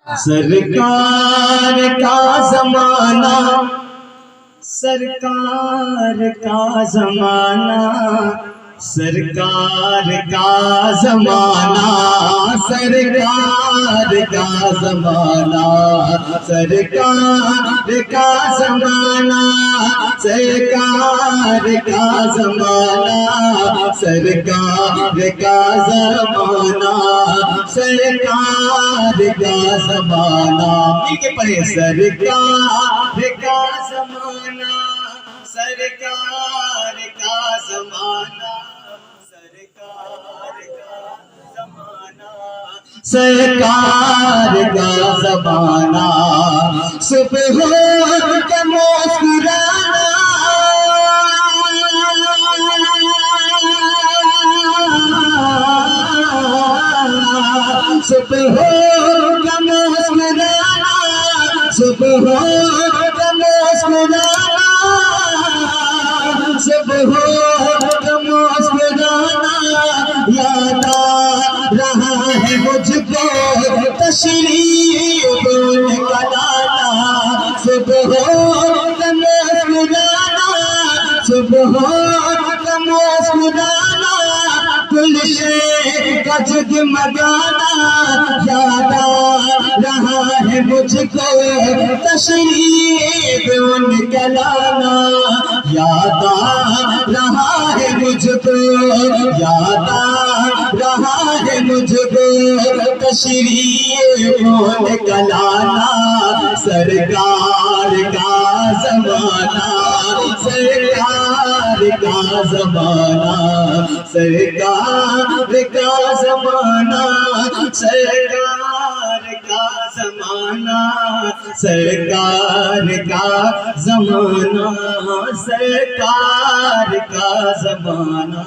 सरकार का जमाना, सरकार का जमाना, सरकार का जमाना, सरकार का जमाना, सरकार का जमाना, सरकार का जमाना, सरकार का जमाना, सरकार का जमाना। मिलके पढ़े, सरकार का जमाना, सरकार का जमाना, सरकार का जमाना, सरकार का जमाना। सुबह हो के मुस्कुराना, सुबह हो के मुस्कुराना, सुबह हो के मुस्कुराना, सुबह हो के मुस्कुराना। याद आ रहा है मुझको तशरीफ का लाना, सुबह हो के मुस्कुराना, सुबह हो के मुस्कुराना, गुलशन का जगमगाना। याद आ रहा है मुझको तशरीफ उनका लाना, याद आ रहा है मुझको, याद आ रहा है मुझको तशरीफ उनका लाना। सरकार का जमाना, सरकार का जमाना, सरकार का जमाना, सरकार का जमाना, सरकार का जमाना, सरकार का जमाना।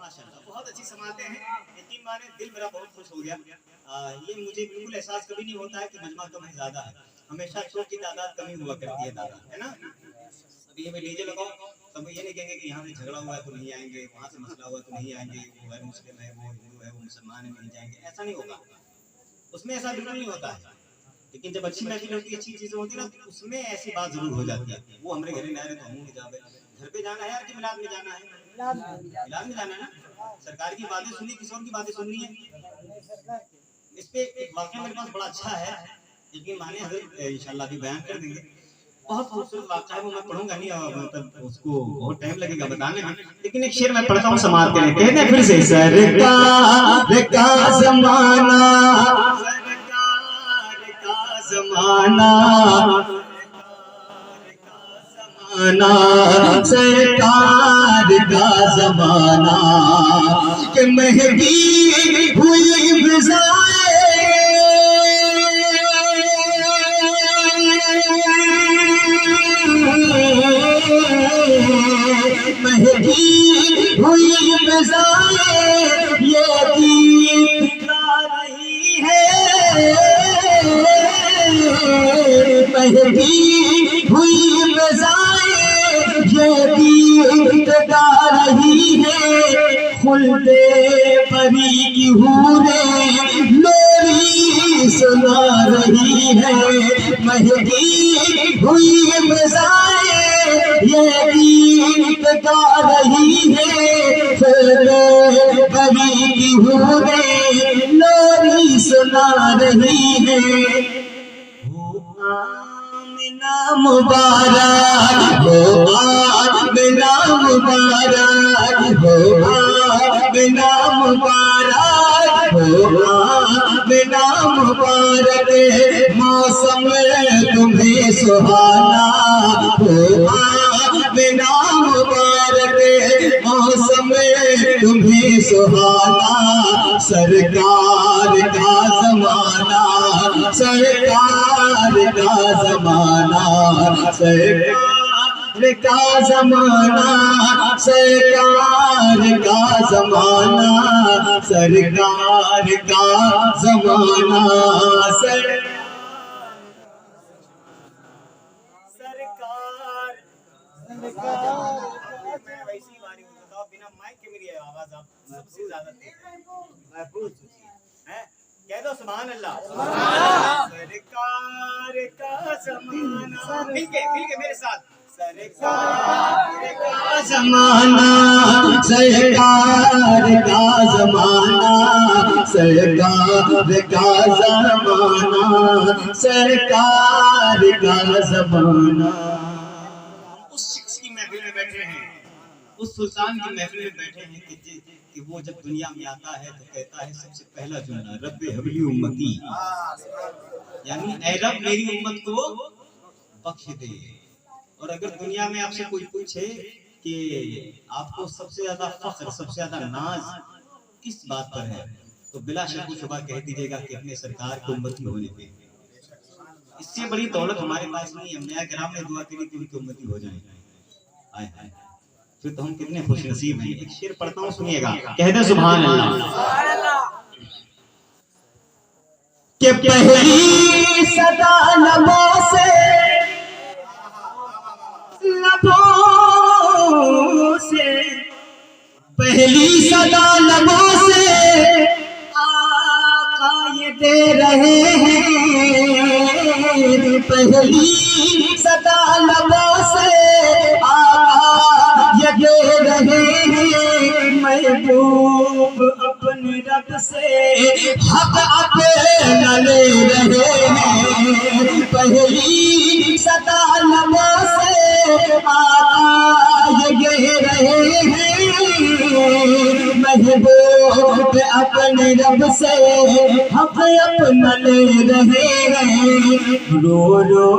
माशाल्लाह, बहुत अच्छी समाते हैं। यकीन माने दिल मेरा बहुत खुश हो गया। ये मुझे बिल्कुल एहसास कभी नहीं होता है कि मजमा कम है ज्यादा है, हमेशा शोर की तादाद कमी हुआ करती है दादा, है ना। अभी ये मैं लीजिए लगाओ, सब ये नहीं कहेंगे कि यहाँ से झगड़ा हुआ है तो नहीं आएंगे, वहाँ से मसला हुआ तो नहीं आएंगे, वो गैर मुस्लिम है, वो हिंदू है, वो मुसलमान है, नहीं जाएंगे, ऐसा नहीं होगा। उसमें ऐसा बिल्कुल नहीं होता है। लेकिन जब अच्छी महफिल होती है, अच्छी चीजें होती है ना, तो उसमें ऐसी बात जरूर हो जाती है। वो हमारे घर में आ रहे तो हम नहीं जावे, घर पे जाना है यार कि मिलाद में जाना है, मिलाद में जाना है ना। सरकार की बातें सुनी, किसी और की बातें सुननी है। इस पे एक वाकया मेरे पास बड़ा अच्छा है, यकीन माने हज़रत इंशाल्लाह भी बयान कर देंगे। बहुत खूबसूरत वाकया है, वो मैं पढ़ूंगा नहीं, मतलब उसको बहुत टाइम लगेगा बताने में, लेकिन एक शेर मैं पढ़ता हूँ समाप्त करें। कहते हैं फिर से, सरकार का जमाना, सरकार का जमाना, सरकार का जमाना, कि महंगी हुई फिजाएं, महंगी हुई फिजाएं ये गीत गा रही है, महंगी हुई फिजाएं ये गीत गा रही है। खुल्दे परी की हूरें लोरी सुना रही है, महंगी हुई फिजाएं ये गीत गा रही है। खुल्दे परी की हूरें लोरी सुना रही है। आमिना मुबारक हो, आमिना मुबारक हो, आमिना मुबारक हो, आमिना मुबारक, मौसम तुम्हें सुहाना हो, आमिना मुबारक, मौसम तुम्हें सुहाना। सरकार का जमाना, सरकार का जमाना, सरकार का जमाना, सरकार का जमाना, सरकार का जमाना, मैं वैसी वाली हूँ, बताओ बिना माइक के मेरी आवाज आप सबसे ज्यादा महफूज है। कह दो सुभान अल्लाह। सरकार का जमाना, मिलके मेरे साथ। सरकार का जमाना, सरकार का जमाना, सरकार का जमाना, सरकार का जमाना। उस शख्स की महफिल में बैठे हैं, उस सुल्तान की महफिल में बैठे हैं कि वो जब दुनिया में आता है तो कहता है सबसे पहला जुमला रब्बे हबली उम्मती, यानी ऐ रब मेरी उम्मत को बख्श दे। और अगर दुनिया में आपसे कोई पूछे कि आपको सबसे ज्यादा फख्र, सबसे ज्यादा नाज किस बात पर है, तो बिला शक शुबा कह दीजिएगा कि अपने सरकार को उम्मती होने पे। इससे बड़ी दौलत हमारे पास नहीं है। अंबिया किराम ने दुआ करी कि उनकी उम्मती हो जाए। आए हाय, फिर तो हम कितने खुश नसीब हैं। एक शेर पढ़ता हूँ, सुनिएगा, कह दे सुभान अल्लाह। कि पहली सदा लबों से, लबों से, पहली सदा लबों से आका ये दे रहे हैं। पहली सदा लबों से आका ये दे रहे हैं। महबूब अपने रब से हक अपना ले रहे हैं। पहली सदा लबों से आका ये कह रहे हैं। महबूब अपने रब से हक अपना ले रहे हैं। रो रो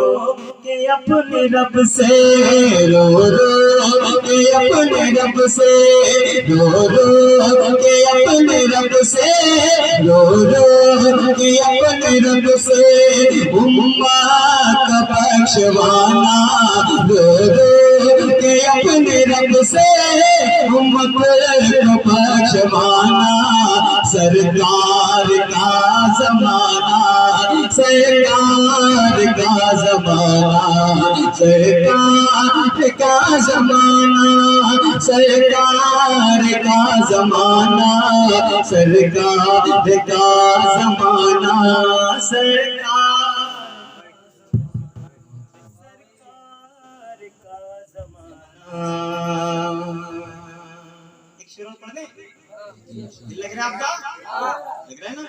के अपने रब से, रो रो के अपने रब से, रो रो के अपने रब से, रो रो के अपने रब से उम्मा का बख्शवाना। रो रो के अपने रब से उम्मत को बख्शवाना। सरकार का जमाना, सरकार का जमाना, सरकार का जमाना, सरकार का जमाना, सरकार का जमाना, सरकार का जमाना। एक शेर और पढ़ दे, दिल लग रहा है आपका? लग रहा है ना?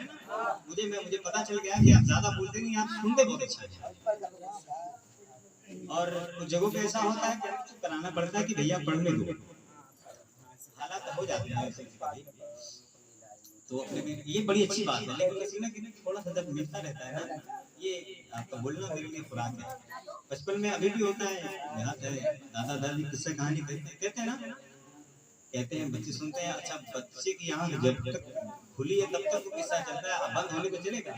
मुझे पता चल गया कि आप ज्यादा बोलते नहीं, आप सुनते बहुत अच्छा है। और कुछ जगहों पे ऐसा होता है कि हमें चुप कराना पड़ता है कि भैया पढ़ने दो। हालात हो जाते हैं ऐसे कभी, तो अपने में ये बड़ी अच्छी बात है। लेकिन किसी ना किसी थोड़ा सा जब मिलता रहता है ना, ये आपका बोलना मेरे लिए खुराक है। बचपन में अभी भी होता है, याद है दादा दादी किस्सा कहानी कहते हैं ना, कहते हैं बच्चे सुनते हैं। अच्छा, बच्चे की यहाँ जब तक खुली है तब तक वो किस्सा चलता है, बंद होने को चलेगा?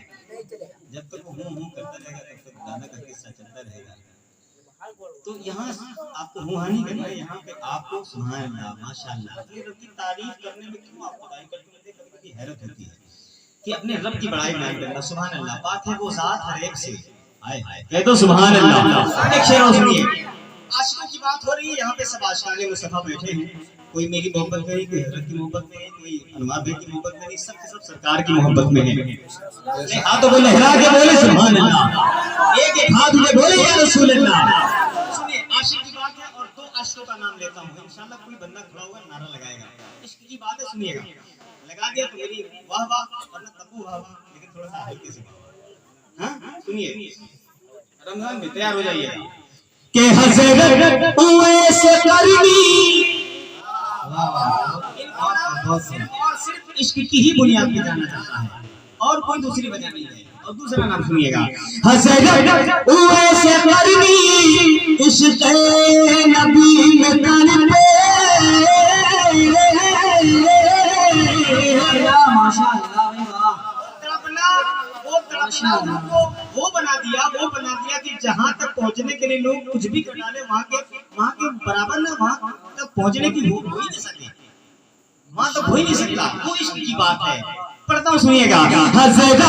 जब तक वो हूँ करता रहेगा तब तक दादा का किस्सा चलता रहेगा। तो यहाँ आपको रूहानी करना है, यहाँ पे आपको सुभान अल्लाह माशाअल्लाह अपने रब की तारीफ करने में क्यों आप बड़ाई करते हैं? कभी हैरत होती है कि अपने रब की बड़ाई बयान करना। सुभान अल्लाह, पाक है वो जात हर एक से। हाय हाय, कह दो सुभान अल्लाह। एक शेर सुनिए, आशिकों की बात हो रही है। यहाँ पे सब आशिकाने मुस्तफा बैठे हैं। कोई मेरी मोहब्बत में नहीं, कोई हजरत की मोहब्बत में नहीं, कोई अनुवार भाई की मोहब्बत में नहीं, सब के सब सरकार की मोहब्बत में है। हाथों को लहरा के बोले सुभान अल्लाह, एक एक हाथ में बोले या रसूल अल्लाह। सुनिए, आशिक की बात है और दो आशिकों का नाम लेता हूँ। इंशाल्लाह कोई बंदा खड़ा हुआ नारा लगाएगा। इश्क की बात है, सुनिएगा। लगा दिया तो मेरी वाह वाह, वरना तब्बू वाह वाह, लेकिन थोड़ा सा हल्के से। हाँ सुनिए, रमजान में तैयार हो जाइएगा के हज़रत उवैस करनी और सिर्फ इश्क की ही बुनियाद पे जाना चाहता है, और कोई दूसरी वजह नहीं है। और दूसरा नाम सुनिएगा, हज़रत उवैस करनी इश्क़ नबी में तड़पे। उनको वो बना दिया कि जहाँ तक पहुँचने के लिए लोग कुछ भी कर डाले, वहाँ के बराबर ना, वहाँ तक पहुँचने की हो ही नहीं सके, वहाँ तक हो ही नहीं सकता। वो इश्क की बात है। पढ़ता हूँ, सुनिएगा। हज़रत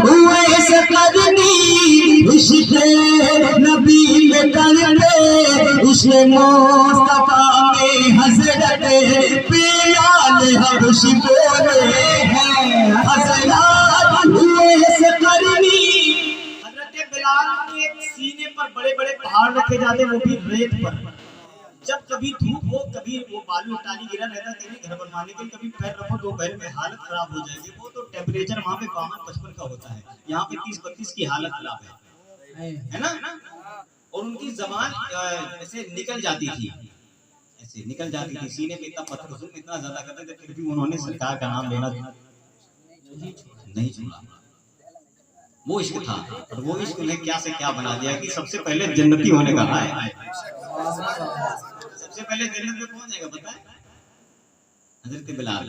उवैस करनी इश्क़ नबी में तड़पे। इश्क़ मुस्तफ़ा में हज़रत बिलाल हबशी बोले हैं। हज़रत पहाड़ रखे जाते वो भी रेत पर। जब कभी धूप हो, कभी वो बालू टाली गिरा रहता, कहीं घर बनवाने के लिए कभी पैर रखो तो पैर में हालत खराब हो जाएगी। वो तो टेम्परेचर वहाँ पे 52-55 का होता है, यहाँ पे 30-32 की हालत खराब है ना। और उनकी जबान ऐसे निकल जाती थी, ऐसे निकल जाती थी, सीने पे इतना पत्थर जुल्म इतना ज्यादा करते थे, फिर भी उन्होंने सरकार का नाम लेना नहीं छोड़ा। वो इश्क था, और वो इश्क ने क्या से क्या बना दिया कि सबसे पहले जन्नती होने का है। सबसे पहले जन्नत में कौन जाएगा पता है? हजरत बिलाल।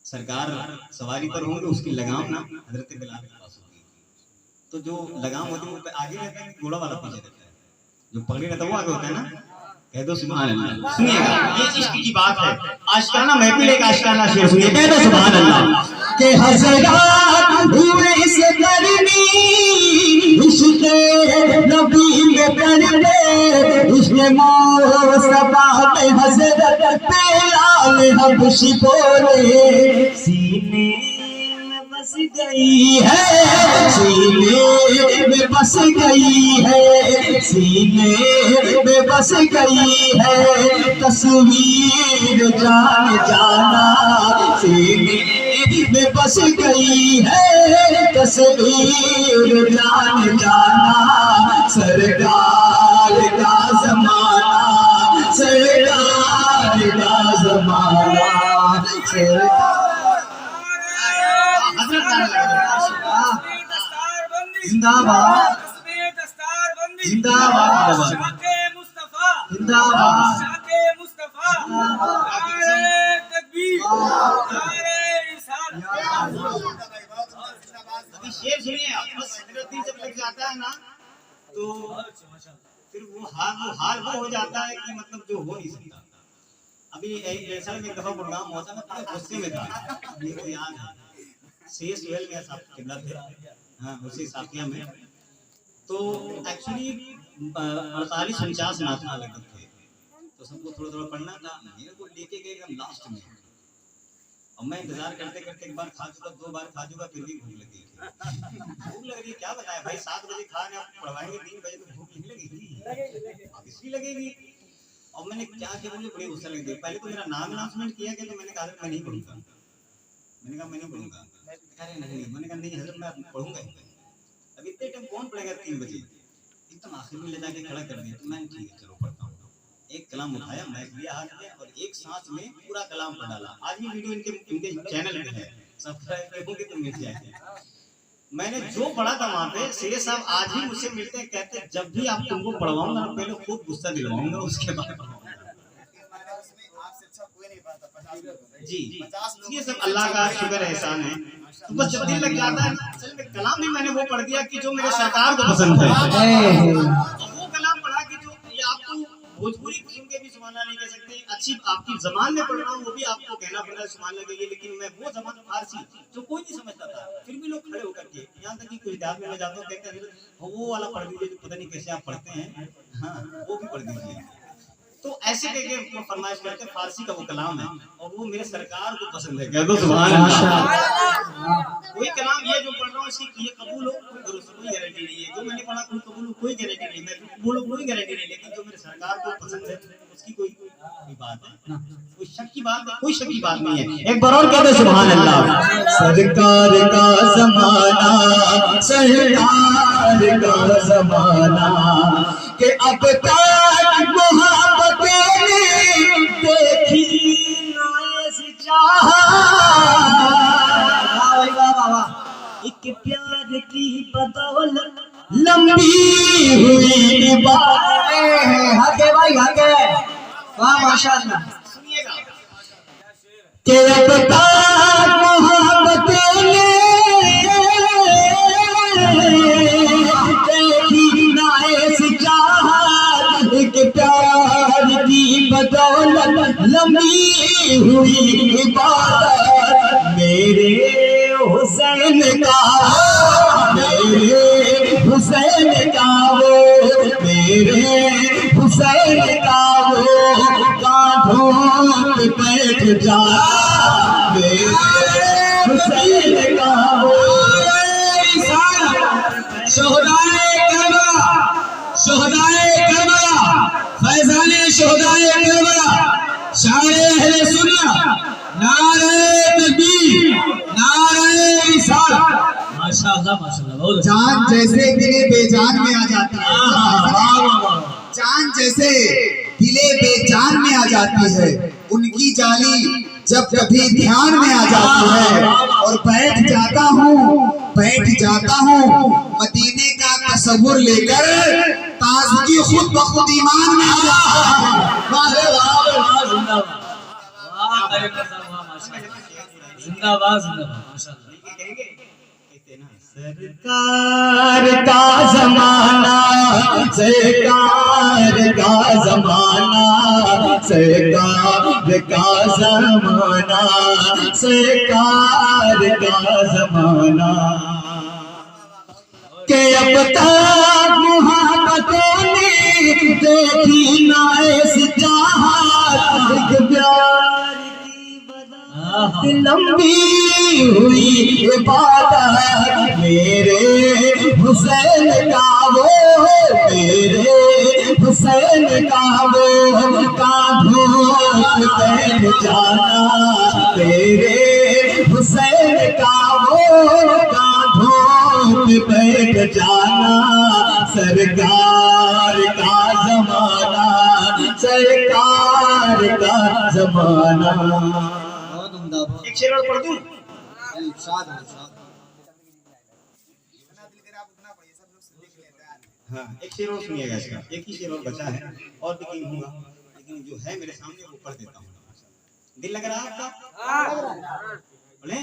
सरकार सवारी पर होंगे, उसकी लगाम ना हजरत बिलाल के पास होगी। तो जो लगाम होती है वो आगे रहता है, घोड़ा वाला पीछे रहता है, जो पगड़ी रहता है वो आगे होता है ना। कह दो सुभान अल्लाह। सुनिएगा, ये इश्क की बात है। आशिकाना महफिल, एक आशिकाना शेर सुनिए, कह दो सुभान अल्लाह। के हज़रात हुए से करनी इश्क़ नबी में करने, इसने मुस्तफा पे हज़रत पे लाल हबशी बोले, सीने में बस गई है, सीने में बस गई है, सीने में बस गई है तस्वीर जान जाना, सीने में बस गई है तस्वीर जान जाना, सरकार का जमाना, सरकार का जमाना, जिंदाबाद जिंदाबाद जिंदाबाद। अभी शेर सुनिए, बस दिल जब लग जाता है ना तो फिर वो हाल वो हो जाता है कि मतलब जो हो नहीं सकता। अभी एक जैसा में दफा प्रोग्राम हुआ था, मैं पूरे गुस्से में था, मेरे को याद है, शेर सुहेल में साहब किबला थे, हाँ उसी साफिया में। तो एक्चुअली 48-49 नातना लगभग थे, तो सबको थोड़ा थोड़ा पढ़ना था, मेरे को लेके गए एकदम लास्ट में। और मैं इंतजार करते करते एक बार खा चुका, 2 बार खा चुका, फिर भी भूख लगी। भूख लग रही है, क्या बताया भाई, 7 बजे खा रहे आप पढ़वाएंगे 3 बजे तो भूख नहीं लगेगी, अब इसलिए लगेगी। और मैंने क्या किया, मुझे बड़ी गुस्सा लगी। पहले तो मेरा नाम अनाउंसमेंट किया गया, तो मैंने कहा मैं नहीं पढ़ूंगा, मैंने कहा मैं नहीं पढ़ूंगा। अरे नहीं, मैंने कहा नहीं हजरत मैं पढ़ूंगा। अब इतने टाइम कौन पढ़ेगा 3 बजे, एकदम आखिर में ले जाके खड़ा कर दिया। तो मैं ठीक है चलो पढ़ता हूँ। एक कलाम उठाया, मैच लिया हाथ में और एक सांस में पूरा कलाम पढ़ डाला। आज भी वीडियो इनके चैनल पे है, सब्सक्राइब करोगे तो मिल जाएगा। मैंने जो पढ़ा था वहाँ पे, शेर साहब आज भी मुझसे मिलते हैं, कहते हैं जब भी आप तुमको पढ़वाऊंगा ना पहले खूब गुस्सा दिलवाऊंगा, उसके बाद जी। ये सब अल्लाह का शुक्र एहसान है। तो बस जब दिल लग जाता है, असल में कलाम भी मैंने वो पढ़ दिया कि जो मेरे सरकार को पसंद है। वो कलाम पढ़ा कि जो ये आपको भोजपुरी सुन के भी सुभान नहीं कह सकते, अच्छी आपकी जबान में पढ़ रहा हूँ वो भी आपको कहना पड़ रहा है सुभान लगे। लेकिन मैं वो जबान फारसी जो कोई नहीं समझता था, फिर भी लोग खड़े होकर के, यहाँ तक कि कुछ देहात में मैं जाता हूँ, कहते हैं वो वाला पढ़ दीजिए, पता नहीं कैसे आप पढ़ते हैं, हाँ वो भी पढ़ दीजिए। तो ऐसे करके फरमाइश करते, फारसी का वो कलाम है और वो मेरे सरकार को पसंद है। कह दो सुभान अल्लाह। कोई कलाम ये जो पढ़ रहा हूँ इसकी ये कबूल हो, कोई भरोसा, कोई गारंटी नहीं है। जो मैंने पढ़ा कोई कबूल हो, कोई गारंटी नहीं, मैं बोलो कोई गारंटी नहीं। लेकिन जो मेरे सरकार को पसंद है उसकी कोई बात है, कोई शक की बात है, कोई शक की बात नहीं है। एक बार और कह दो सुभान अल्लाह। सरकार का जमाना, सरकार का जमाना, के अब तक मोहब्बतें देखी नाज़ चाहा, एक प्यार की बदौलत लंबी हुई बातें, हके भाई हके, वाह माशाअल्लाह। सुनिएगा के अब तक मोहब्बतें देखी नाज़ चाहा, एक प्यार की बदौलत लंबी हुई बात, मेरे हुसैन का, मेरे हुसैन का वो, मेरे हुसैन का वो कांधों पे बैठ जा, मेरे हुसैन का वो शोहदाए करबला, शोहदाए करबला, फैजाने शोहदाए करबला, शारे अहले सुन्नत, नारे तकबीर, नारे रिसालत। माशाअल्लाह माशाअल्लाह, बहुत जान जैसे दिले बेजान में आ जाती है, जान जैसे दिले बेजान में आ जाती है, उनकी जाली जब कभी ध्यान में आ जाती है और बैठ जाता हूँ मदीने का तस्वुर लेकर, ताजगी खुद ब खुद ईमान में आ जाता है। वाह वाह वाह, जिंदाबाद, वाह तरीका साहब, वाह माशाअल्लाह, जिंदाबाद जिंदाबाद, माशाअल्लाह। कहेंगे कहते ना, सरकार का जमाना, सरकार का जमाना, सरकार का जमाना, सरकार का जमाना, के अब तक मोहब्बतों ने देखी ना ऐसी चाहत, एक प्यार की लंबी हुई इबादत, मेरे हुसैन का वो, मेरे हुसैन का वो कांधों पे बैठ जाना, मेरे हुसैन का वो कांधों पे बैठ जाना, सरकार का जमाना, सरकार का जमाना। एक शेर और पढ़ दूं? हाँ, एक शेर और सुनिएगा इसका, एक ही शेर और बचा है, और भी कहीं होगा, लेकिन जो है मेरे सामने वो पढ़ देता हूँ। दिल लग रहा है आपका? पढ़े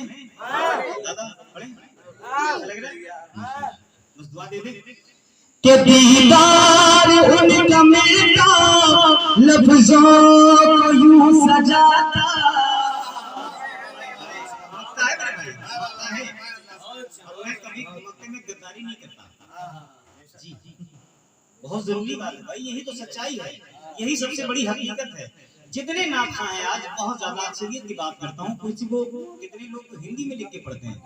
दादा, पढ़े? लग रहा है? बस दुआ दे दे के दीदार उनका मिलता, लफ्जों को यूं सजाता। है मेरे भाई, है। और मैं कभी मक्के में गद्दारी नहीं करता। जी, बहुत जरूरी बात है भाई, यही तो सच्चाई है, यही सबसे बड़ी हकीकत है। जितने नाखा हैं आज, बहुत ज्यादा अक्सरियत की बात करता हूँ, किसी को कितने लोग हिंदी में लिख के पढ़ते हैं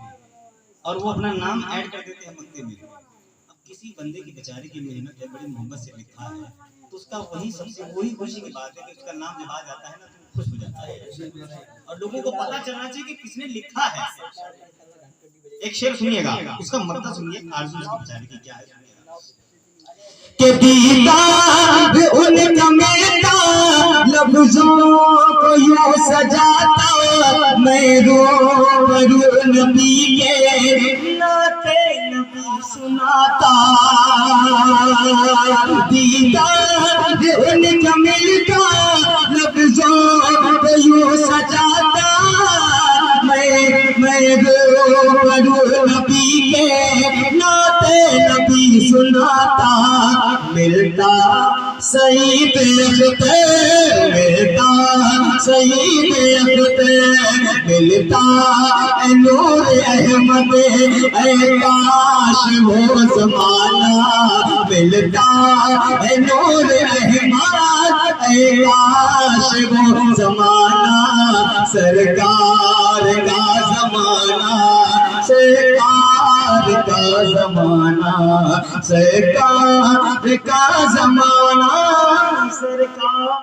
और वो अपना नाम ऐड कर देते हैं मक्के में। अब किसी बंदे की बेचारे की मेहनत है, बड़ी मोहब्बत से लिखा है, तो उसका वही खुशी की बात है कि उसका नाम जब आ जाता है ना तो खुश हो जाता है और लोगों को पता चलना चाहिए कि किसने लिखा है। एक शेर सुनिएगा, उसका मतलब सुनिए, आरज़ू उसकी बेचारे की क्या है, सुनिएगा। के दीदार उनका मिलता, लफ्जों को यूं सजाता, मैं रूबरू नबी के नाते नबी सुनाता। दीदार उनका मिलता, लफ्जों को यूं सजाता, मैं रूबरू नबी के नाते नबी सुनाता। मिलता सईद अख्तर, मिलता सईद अख्तर, मिलता नूर अहमद, ऐ काश वो ज़माना, मिलता नूर अहमद, ऐ काश वो ज़माना, सरकार का ज़माना, सरकार का ज़माना, सरकार का ज़माना, सरकार।